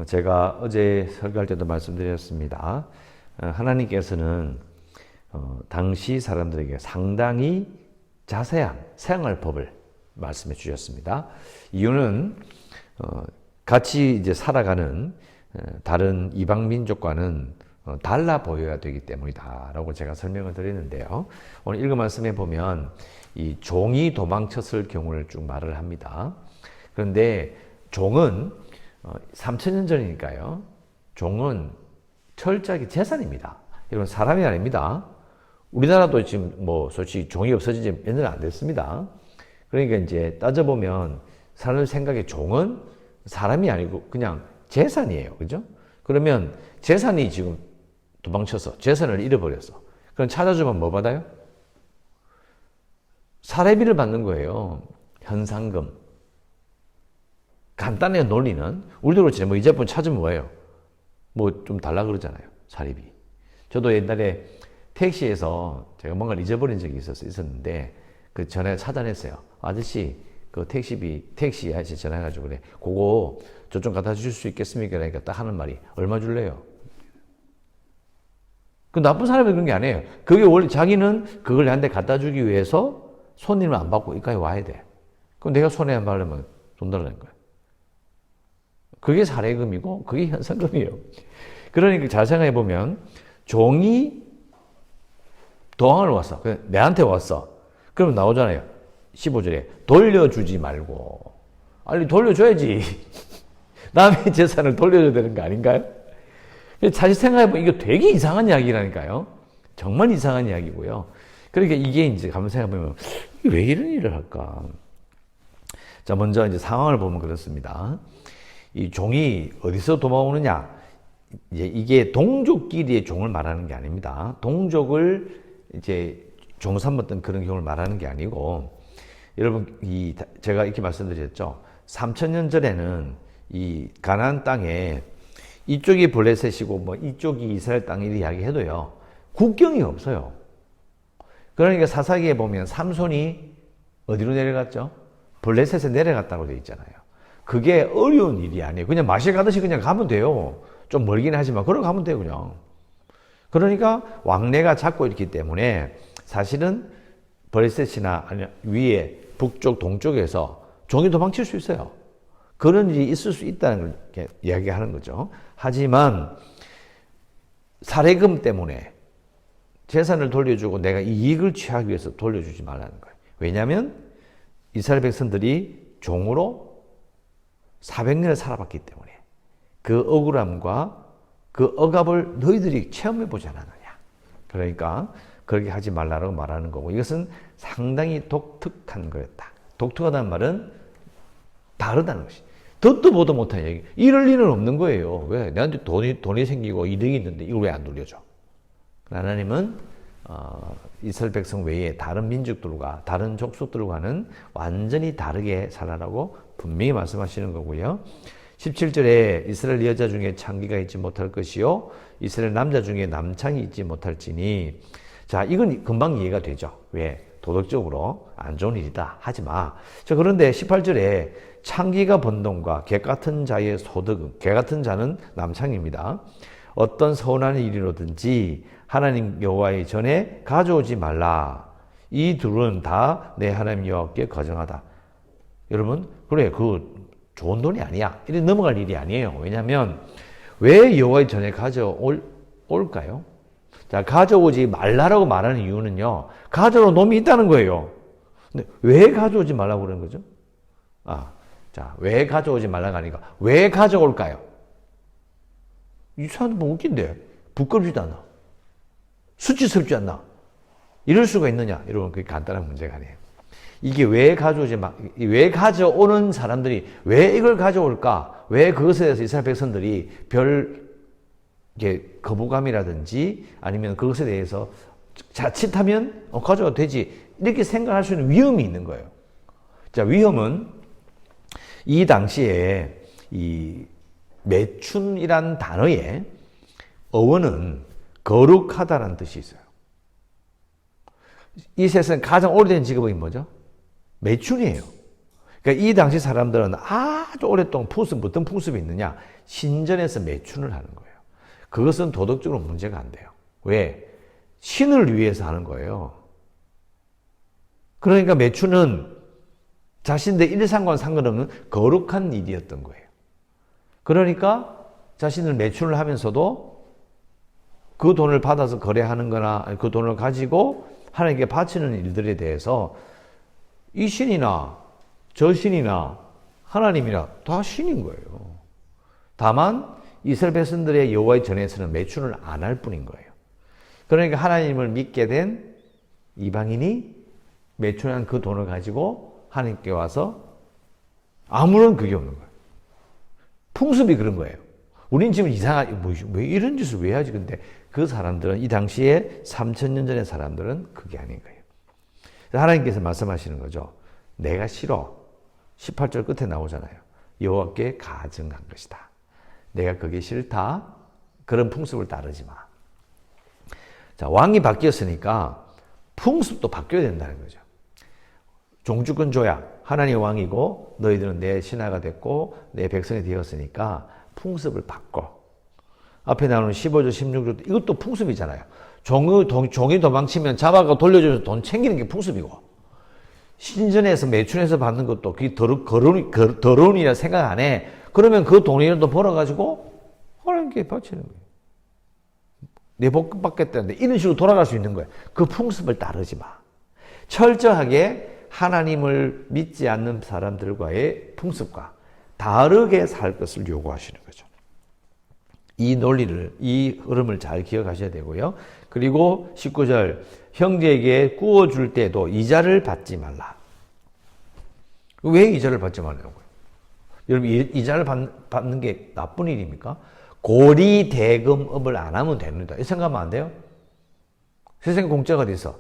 제가 어제 설교할 때도 말씀드렸습니다. 하나님께서는 당시 사람들에게 상당히 자세한 생활법을 말씀해 주셨습니다. 이유는 같이 이제 살아가는 다른 이방 민족과는 달라 보여야 되기 때문이다라고 제가 설명을 드리는데요. 오늘 읽은 말씀에 보면 이 종이 도망쳤을 경우를 쭉 말을 합니다. 그런데 종은 3000년 전이니까요. 종은 철저하게 재산입니다. 여러분, 사람이 아닙니다. 우리나라도 지금 솔직히 종이 없어진 지 몇 년 안 됐습니다. 그러니까 이제 따져보면 사람들 생각에 종은 사람이 아니고 그냥 재산이에요. 그죠? 그러면 재산이 지금 도망쳐서 재산을 잃어버렸어. 그럼 찾아주면 뭐 받아요? 사례비를 받는 거예요. 현상금. 간단해요, 논리는. 우리도 그렇지. 이 제품 찾으면 뭐예요? 좀 달라 그러잖아요. 사례비. 저도 옛날에 택시에서 제가 뭔가를 잊어버린 적이 있었는데, 그 전에 찾아냈어요. 아저씨, 그 택시 아저씨 전화해가지고 그래. 그거 저 좀 갖다 주실 수 있겠습니까? 그러니까 딱 하는 말이, 얼마 줄래요? 그 나쁜 사람이 그런 게 아니에요. 그게 원래 자기는 그걸 나한테 갖다 주기 위해서 손님을 안 받고 여기까지 와야 돼. 그럼 내가 손해 안 받으면 돈 달라는 거야. 그게 사례금이고 그게 현상금이에요. 그러니까 잘 생각해 보면 종이 도항을 왔어. 내한테 왔어. 그러면 나오잖아요. 15절에 돌려주지 말고. 아니 돌려줘야지. 남의 재산을 돌려줘야 되는 거 아닌가요? 사실 생각해 보면 이거 되게 이상한 이야기라니까요. 정말 이상한 이야기고요. 그러니까 이게 이제 가만 생각해 보면 왜 이런 일을 할까? 자, 먼저 이제 상황을 보면 그렇습니다. 이 종이 어디서 도망오느냐? 이제 이게 동족끼리의 종을 말하는 게 아닙니다. 동족을 이제 종 삼았던 그런 경우를 말하는 게 아니고, 여러분, 제가 이렇게 말씀드렸죠. 3000년 전에는 이 가나안 땅에 이쪽이 블레셋이고 이쪽이 이스라엘 땅이라 이야기해도요, 국경이 없어요. 그러니까 사사기에 보면 삼손이 어디로 내려갔죠? 블레셋에 내려갔다고 되어 있잖아요. 그게 어려운 일이 아니에요. 그냥 마실 가듯이 그냥 가면 돼요. 좀 멀긴 하지만 걸어가면 돼요, 그냥. 그러니까 왕래가 잡고 있기 때문에 사실은 블레셋이나 아니 위에 북쪽 동쪽에서 종이 도망칠 수 있어요. 그런 일이 있을 수 있다는 걸 이야기하는 거죠. 하지만 사례금 때문에 재산을 돌려주고 내가 이익을 취하기 위해서 돌려주지 말라는 거예요. 왜냐하면 이스라엘 백성들이 종으로 400년을 살아봤기 때문에 그 억울함과 그 억압을 너희들이 체험해보지 않았느냐. 그러니까 그렇게 하지 말라고 말하는 거고, 이것은 상당히 독특한 거였다. 독특하다는 말은 다르다는 것이. 듣도 보도 못한 얘기. 이럴 일은 없는 거예요. 왜? 내한테 돈이 생기고 이득이 있는데 이걸 왜 안 돌려줘? 하나님은 이스라엘 백성 외에 다른 민족들과 다른 족속들과는 완전히 다르게 살아라고 분명히 말씀하시는 거고요. 17절에 이스라엘 여자 중에 창기가 있지 못할 것이요 이스라엘 남자 중에 남창이 있지 못할지니. 자, 이건 금방 이해가 되죠. 왜? 도덕적으로 안 좋은 일이다. 하지 마. 자, 그런데 18절에 창기가 번 돈과 개 같은 자의 소득은, 개 같은 자는 남창입니다. 어떤 서운한 일이로든지 하나님 여호와의 전에 가져오지 말라. 이 둘은 다 내 하나님 여호와께 거정하다. 여러분, 그래, 그 좋은 돈이 아니야. 이렇게 넘어갈 일이 아니에요. 왜냐하면 왜 여호와의 전에 가져올까요? 자, 가져오지 말라라고 말하는 이유는요, 가져올 놈이 있다는 거예요. 근데 왜 가져오지 말라고 그러는 거죠? 자, 왜 가져오지 말라가 아니라 왜 가져올까요? 이 사람도 뭐 웃긴데, 부끄럽지도 않아. 수치스럽지 않나? 이럴 수가 있느냐? 여러분, 그게 간단한 문제가 아니에요. 이게 왜 가져오는 사람들이 왜 이걸 가져올까? 왜 그것에 대해서 이스라엘 백성들이 거부감이라든지 아니면 그것에 대해서 자칫하면 가져와도 되지, 이렇게 생각할 수 있는 위험이 있는 거예요. 자, 위험은 이 당시에 이 매춘이란 단어의 어원은 거룩하다라는 뜻이 있어요. 이 세상에 가장 오래된 직업이 뭐죠? 매춘이에요. 그러니까 이 당시 사람들은 아주 오랫동안 어떤 풍습이 있느냐? 신전에서 매춘을 하는 거예요. 그것은 도덕적으로 문제가 안 돼요. 왜? 신을 위해서 하는 거예요. 그러니까 매춘은 자신들 일상과는 상관없는 거룩한 일이었던 거예요. 그러니까 자신을 매춘을 하면서도 그 돈을 받아서 거래하는 거나 그 돈을 가지고 하나님께 바치는 일들에 대해서 이 신이나 저 신이나 하나님이나 다 신인 거예요. 다만 이스라엘 백성들의 여호와의 전에서는 매춘을 안 할 뿐인 거예요. 그러니까 하나님을 믿게 된 이방인이 매춘한 그 돈을 가지고 하나님께 와서 아무런 그게 없는 거예요. 풍습이 그런 거예요. 우린 지금 왜 이런 짓을 왜 하지? 근데 그 사람들은 이 당시에 3000년 전의 사람들은 그게 아닌 거예요. 하나님께서 말씀하시는 거죠. 내가 싫어. 18절 끝에 나오잖아요. 여호와께 가증한 것이다. 내가 그게 싫다. 그런 풍습을 따르지 마. 자, 왕이 바뀌었으니까 풍습도 바뀌어야 된다는 거죠. 종주권 줘야 하나님의 왕이고 너희들은 내 신하가 됐고 내 백성이 되었으니까 풍습을 바꿔. 앞에 나오는 15절, 16절 이것도 풍습이잖아요. 종이 도망치면 잡아가 돌려줘서 돈 챙기는 게 풍습이고 신전에서 매춘해서 받는 것도 그게 더러운 일이라 생각 안 해. 그러면 그 돈이라도 벌어가지고 하나님께 바치는 거예요. 내 복 받겠다는데 이런 식으로 돌아갈 수 있는 거예요. 그 풍습을 따르지 마. 철저하게 하나님을 믿지 않는 사람들과의 풍습과 다르게 살 것을 요구하시는 거죠. 이 논리를, 이 흐름을 잘 기억하셔야 되고요. 그리고 19절, 형제에게 구워줄 때도 이자를 받지 말라. 왜 이자를 받지 말라고요? 여러분, 이자를 받는 게 나쁜 일입니까? 고리대금업을 안 하면 됩니다. 이 생각하면 안 돼요? 세상에 공짜가 어디 있어?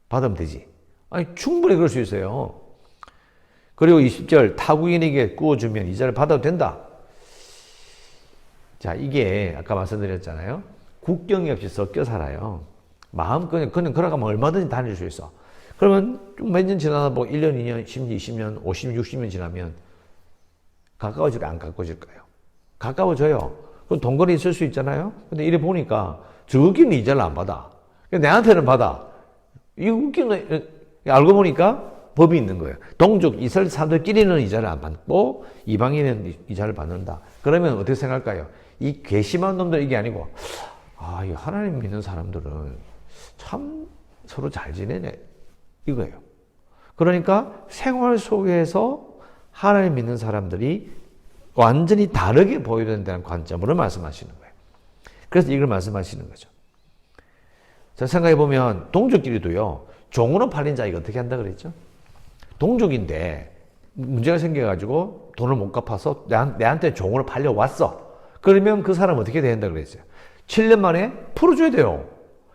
받으면 되지. 아니, 충분히 그럴 수 있어요. 그리고 20절, 타국인에게 구워주면 이자를 받아도 된다. 자, 이게 아까 말씀드렸잖아요. 국경이 없이 섞여 살아요. 마음껏 그냥 걸어가면 얼마든지 다닐 수 있어. 그러면 몇 년 지나다 뭐 1년, 2년, 10년, 20년, 50년, 60년 지나면 가까워질까요? 안 가까워질까요? 가까워져요. 그럼 동거리 있을 수 있잖아요. 근데 이래 보니까 저기는 이자를 안 받아. 내한테는 받아. 이 웃기는, 알고 보니까 법이 있는 거예요. 동족 이스라엘 사람들끼리는 이자를 안 받고 이방인은 이자를 받는다. 그러면 어떻게 생각할까요? 이 괘씸한 놈들 이게 아니고 이 하나님 믿는 사람들은 참 서로 잘 지내네 이거예요. 그러니까 생활 속에서 하나님 믿는 사람들이 완전히 다르게 보여야 된다는 관점으로 말씀하시는 거예요. 그래서 이걸 말씀하시는 거죠. 자, 생각해 보면 동족끼리도요. 종으로 팔린 자에게 어떻게 한다 그랬죠? 동족인데 문제가 생겨가지고 돈을 못 갚아서 내한테 종으로 팔려왔어. 그러면 그 사람 어떻게 된다 그랬어요? 7년 만에 풀어줘야 돼요.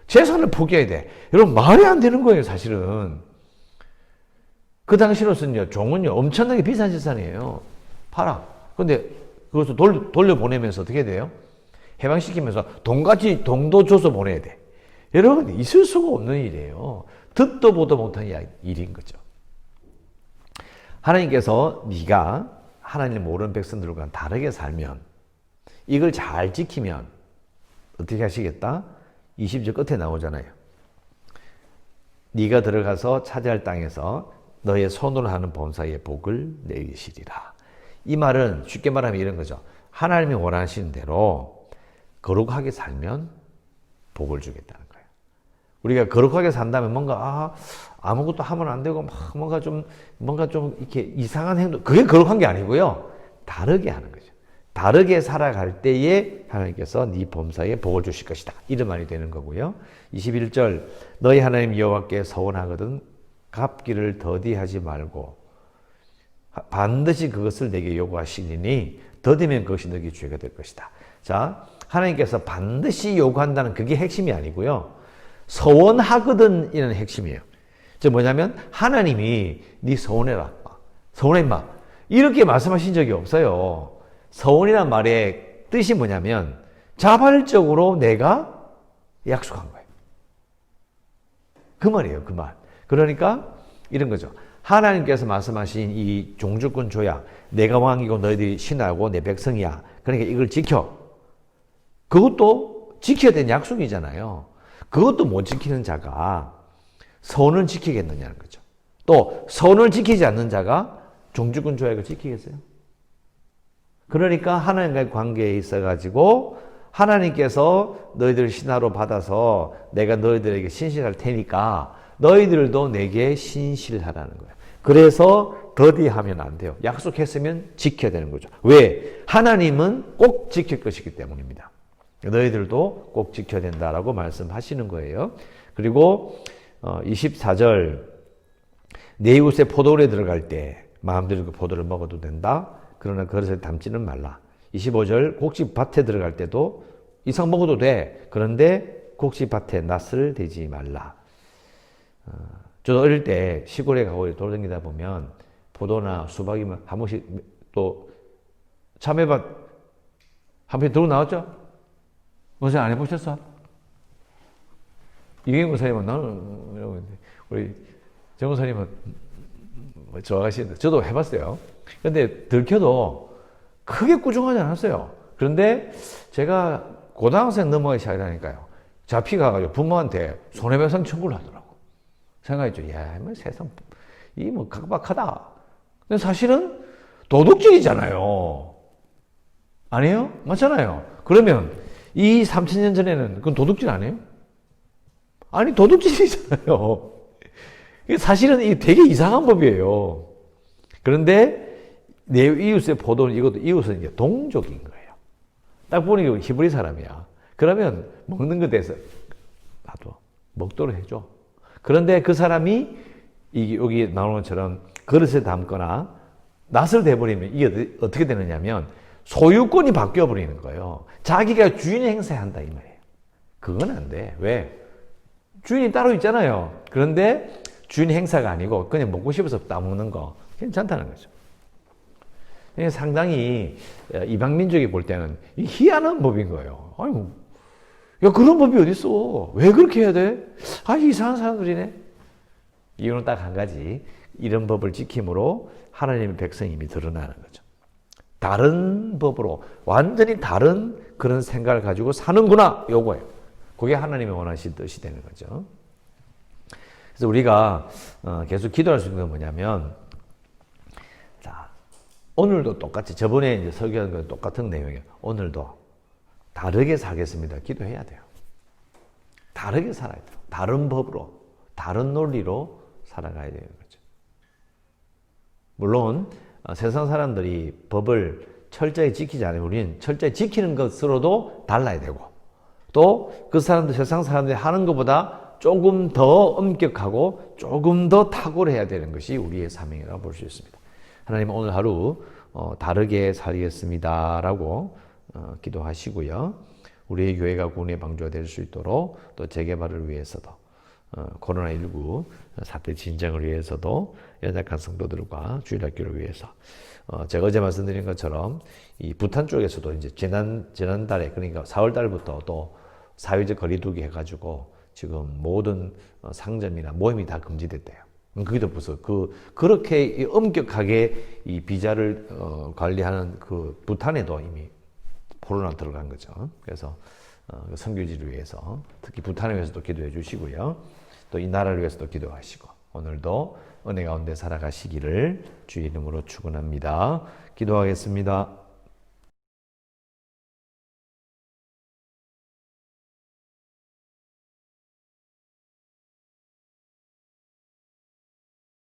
재산을 포기해야 돼. 여러분 말이 안 되는 거예요 사실은. 그 당시로서는요. 종은요. 엄청나게 비싼 재산이에요. 팔아. 근데 그것을 돌려보내면서 어떻게 돼요? 해방시키면서 돈도 줘서 보내야 돼. 여러분 있을 수가 없는 일이에요. 듣도 보도 못한 일인 거죠. 하나님께서 네가 하나님을 모르는 백성들과 다르게 살면 이걸 잘 지키면 어떻게 하시겠다? 20절 끝에 나오잖아요. 네가 들어가서 차지할 땅에서 너의 손으로 하는 범사의 복을 내리시리라. 이 말은 쉽게 말하면 이런 거죠. 하나님이 원하시는 대로 거룩하게 살면 복을 주겠다는 거예요. 우리가 거룩하게 산다면 뭔가 아무것도 하면 안 되고 뭔가 좀 이렇게 이상한 행동, 그게 거룩한 게 아니고요. 다르게 하는 거죠. 다르게 살아갈 때에 하나님께서 네 범사에 복을 주실 것이다. 이런 말이 되는 거고요. 21절 너희 하나님 여호와께 서원하거든 갚기를 더디하지 말고 반드시 그것을 내게 요구하시리니 더디면 그것이 너에게 죄가 될 것이다. 자, 하나님께서 반드시 요구한다는 그게 핵심이 아니고요. 서원하거든 이는 핵심이에요. 즉 뭐냐면 하나님이 네 서원해라. 서원해 임마. 이렇게 말씀하신 적이 없어요. 서원이란 말의 뜻이 뭐냐면 자발적으로 내가 약속한 거예요. 그 말이에요. 그 말. 그러니까 이런 거죠. 하나님께서 말씀하신 이 종주권 조약, 내가 왕이고 너희들이 신하고 내 백성이야. 그러니까 이걸 지켜. 그것도 지켜야 되는 약속이잖아요. 그것도 못 지키는 자가 선을 지키겠느냐는 거죠. 또 선을 지키지 않는 자가 종주권 조약을 지키겠어요? 그러니까 하나님과의 관계에 있어가지고 하나님께서 너희들을 신하로 받아서 내가 너희들에게 신실할 테니까 너희들도 내게 신실하라는 거예요. 그래서 더디하면 안 돼요. 약속했으면 지켜야 되는 거죠. 왜? 하나님은 꼭 지킬 것이기 때문입니다. 너희들도 꼭 지켜야 된다라고 말씀하시는 거예요. 그리고 24절 내 이웃의 포도원에 들어갈 때 마음대로 그 포도를 먹어도 된다. 그러나 그것을 담지는 말라. 25절 곡식밭에 들어갈 때도 이상 먹어도 돼. 그런데 곡식밭에 낫을 대지 말라. 저도 어릴 때 시골에 가고 돌아다니다 보면 포도나 수박이면 한 번씩 또 참외밭 한 번 들고 나왔죠? 무슨 안 해보셨어? 이경영 목사님은 나는 우리 정 목사님은 좋아하시는데 저도 해봤어요. 근데 들켜도 크게 꾸중하지 않았어요. 그런데 제가 고등학생 넘어가기 시작하니까요. 잡히가가지고 부모한테 손해배상 청구를 하더라고. 생각했죠. 야, 뭐 세상, 이 뭐 각박하다. 근데 사실은 도둑질이잖아요. 아니에요? 맞잖아요. 그러면 이 3000년 전에는 그건 도둑질 아니에요? 아니, 도둑질이잖아요. 사실은 이게 되게 이상한 법이에요. 그런데 내 이웃의 포도는 이것도 이웃은 이제 동족인 거예요. 딱 보니까 히브리 사람이야. 그러면 먹는 것에 대해서 나도 먹도록 해줘. 그런데 그 사람이 여기 나오는 것처럼 그릇에 담거나 낫을 대버리면 이게 어떻게 되느냐면 소유권이 바뀌어 버리는 거예요. 자기가 주인 행세한다 이 말이에요. 그건 안 돼. 왜? 주인이 따로 있잖아요. 그런데 주인 행사가 아니고 그냥 먹고 싶어서 따먹는 거 괜찮다는 거죠. 상당히 이방 민족이 볼 때는 희한한 법인 거예요. 아니, 야 그런 법이 어디 있어? 왜 그렇게 해야 돼? 아 이상한 사람들이네. 이유는 딱 한 가지. 이런 법을 지킴으로 하나님의 백성임이 드러나는 거죠. 다른 법으로 완전히 다른 그런 생각을 가지고 사는구나 요거예요. 그게 하나님이 원하시는 뜻이 되는 거죠. 그래서 우리가 계속 기도할 수 있는 건 뭐냐면, 자 오늘도 똑같이 저번에 이제 설교한 건 똑같은 내용이에요. 오늘도 다르게 살겠습니다. 기도해야 돼요. 다르게 살아야 돼요. 다른 법으로, 다른 논리로 살아가야 되는 거죠. 물론 세상 사람들이 법을 철저히 지키지 않으면 우리는 철저히 지키는 것으로도 달라야 되고 또 그 사람들, 세상 사람들이 하는 것보다 조금 더 엄격하고 조금 더 탁월해야 되는 것이 우리의 사명이라고 볼 수 있습니다. 하나님 오늘 하루 다르게 살겠습니다라고 기도하시고요. 우리의 교회가 구원의 방주가 될 수 있도록 또 재개발을 위해서도 코로나19 사태 진정을 위해서도 연약한 성도들과 주일학교를 위해서 제가 어제 말씀드린 것처럼 이 부탄 쪽에서도 이제 지난달에 그러니까 4월 달부터 또 사회적 거리두기 해가지고 지금 모든 상점이나 모임이 다 금지됐대요. 그게도 벌써 그렇게 엄격하게 이 비자를 관리하는 그 부탄에도 이미 코로나 들어간 거죠. 그래서 선교지를 위해서 특히 부탄을 위해서도 기도해 주시고요. 또 이 나라를 위해서도 기도하시고 오늘도 은혜 가운데 살아가시기를 주의 이름으로 축원합니다. 기도하겠습니다.